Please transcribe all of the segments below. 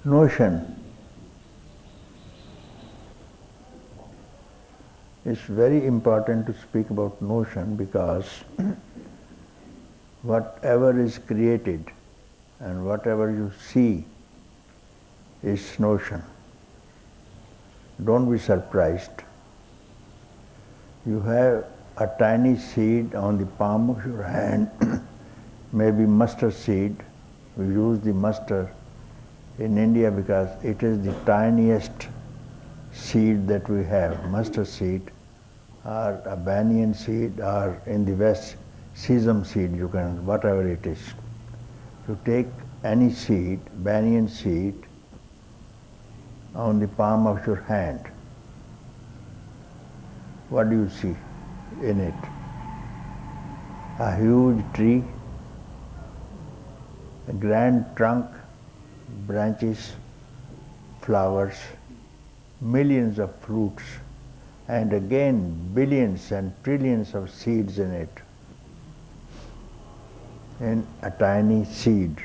Notion is very important to speak about notion because whatever is created and whatever you see is notion. Don't be surprised. You have a tiny seed on the palm of your hand, maybe mustard seed. We use the mustard in India because it is the tiniest seed that we have, mustard seed or a banyan seed, or in the West, sesame seed, you can, whatever it is. You take any seed, banyan seed, on the palm of your hand. What do you see in it? A huge tree, a grand trunk, branches, flowers, millions of fruits, and again billions and trillions of seeds in it. In a tiny seed,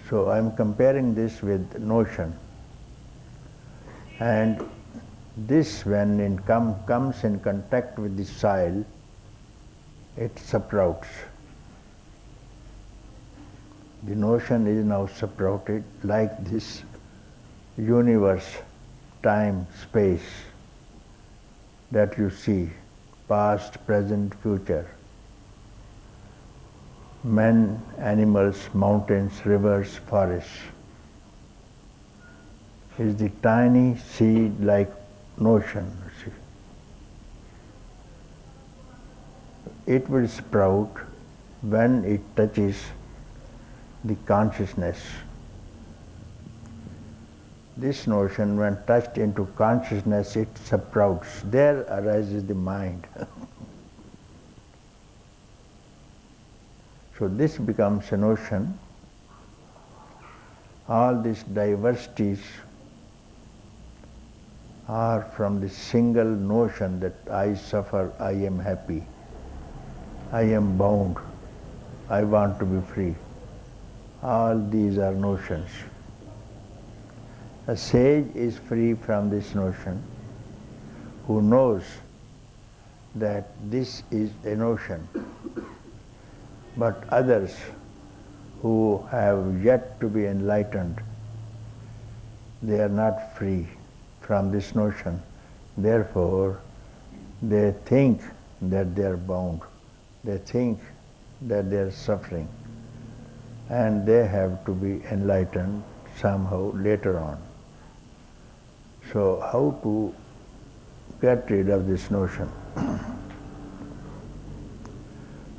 So I'm comparing this with notion. And this, when it comes in contact with the soil, it sprouts. The notion is now sprouted like this universe, time, space that you see, past, present, future. Men, animals, mountains, rivers, forests. Is the tiny seed-like notion, you see. It will sprout when it touches the consciousness. This notion, when touched into consciousness, it sprouts. There arises the mind. So this becomes a notion. All these diversities are from the single notion that I suffer, I am happy, I am bound, I want to be free. All these are notions. A sage is free from this notion, who knows that this is a notion. But others who have yet to be enlightened, they are not free from this notion. Therefore, they think that they are bound. They think that they are suffering. And they have to be enlightened somehow later on. So how to get rid of this notion?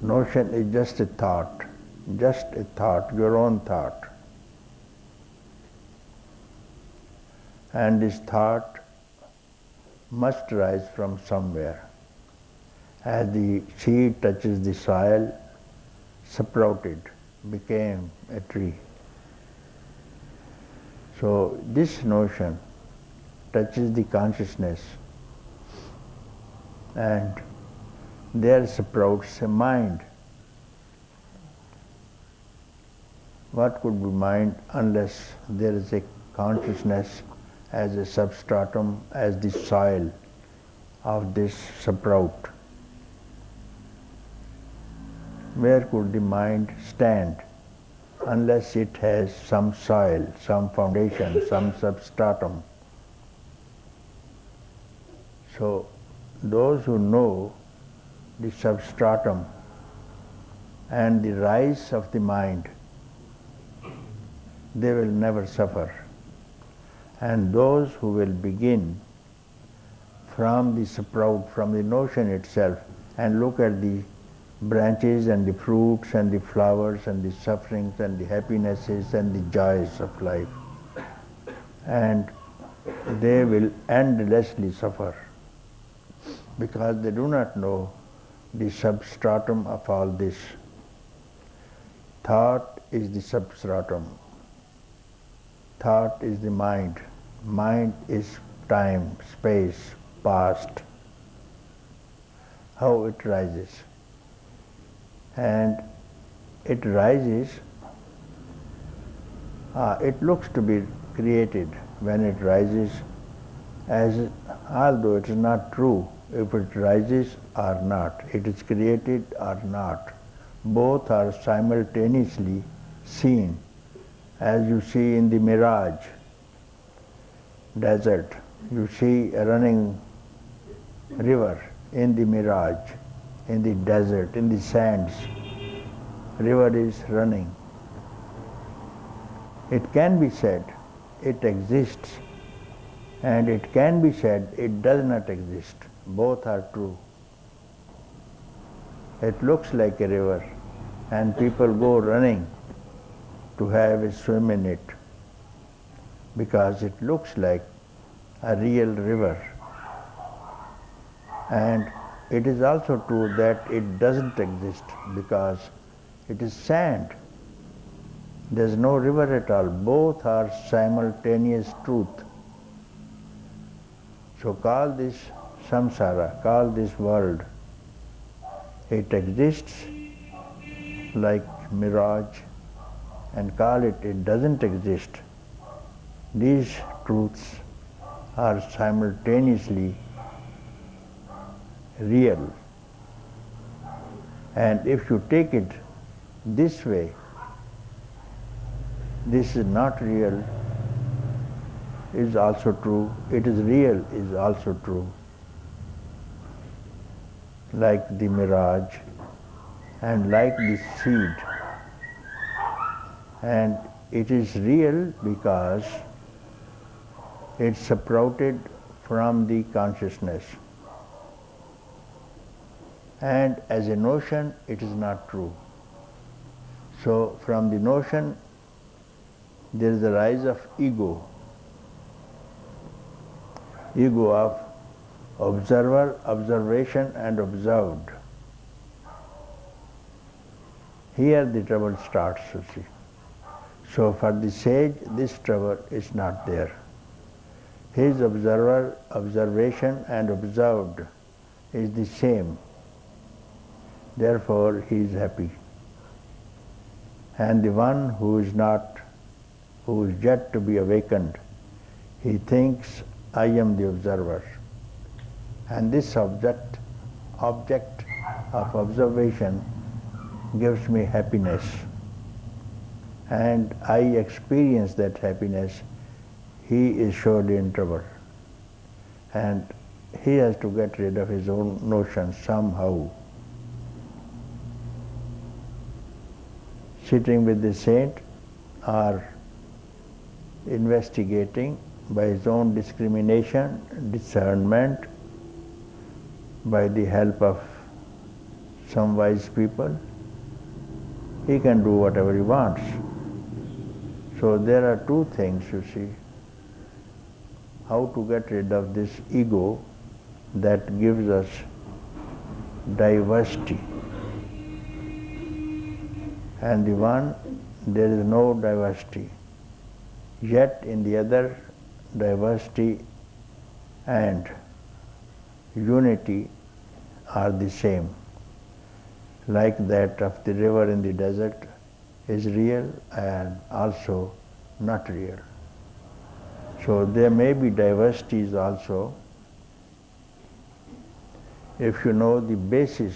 Notion is just a thought, your own thought. And this thought must rise from somewhere. As the seed touches the soil, sprouted, became a tree. So this notion touches the consciousness, and there sprouts a mind. What could be mind unless there is a consciousness as a substratum, as the soil of this sprout? Where could the mind stand unless it has some soil, some foundation, some substratum? So those who know the substratum and the rise of the mind, they will never suffer. And those who will begin from the sprout, from the notion itself, and look at the branches and the fruits and the flowers and the sufferings and the happinesses and the joys of life, and they will endlessly suffer because they do not know the substratum of all this. Thought is the substratum. Thought is the mind. Mind is time, space, past. How it rises. And it rises It looks to be created when it rises, as although it is not true if it rises or not, it is created or not. Both are simultaneously seen, as you see in the mirage desert. You see a running river in the mirage, in the desert, in the sands. River is running. It can be said it exists, and it can be said it does not exist. Both are true. It looks like a river, and people go running to have a swim in it because it looks like a real river. And it is also true that it doesn't exist because it is sand. There is no river at all. Both are simultaneous truth. So call this samsara, call this world. It exists like mirage, and call it doesn't exist. These truths are simultaneously real. And if you take it this way, this is not real is also true, it is real is also true. Like the mirage and like the seed. And it is real because it sprouted from the consciousness. And as a notion, it is not true. So from the notion, there is the rise of ego. Ego of observer, observation and observed. Here the trouble starts, you see. So for the sage, this trouble is not there. His observer, observation and observed is the same. Therefore he is happy. And the one who is not, who is yet to be awakened, he thinks, I am the observer. And this object of observation gives me happiness. And I experience that happiness. He is surely in trouble. And he has to get rid of his own notions somehow. Sitting with the saint or investigating by his own discrimination, discernment, by the help of some wise people, he can do whatever he wants. So there are two things, you see. How to get rid of this ego that gives us diversity. And the one, there is no diversity. Yet in the other, diversity and unity are the same. Like that of the river in the desert is real and also not real. So there may be diversities also. If you know the basis,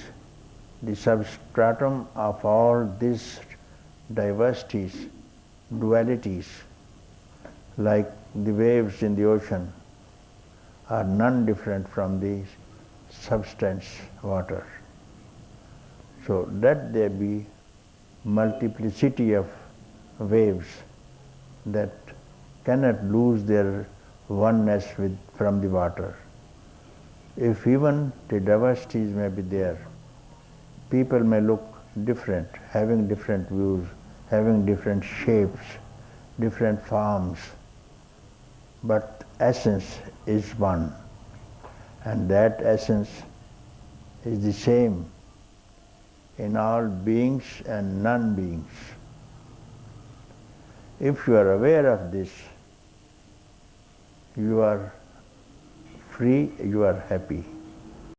the substratum of all these diversities, dualities, like the waves in the ocean, are none different from the substance water. So let there be multiplicity of waves that cannot lose their oneness from the water. If even the diversities may be there, people may look different, having different views, having different shapes, different forms, but essence is one, and that essence is the same in all beings and non-beings. If you are aware of this, you are free, you are happy.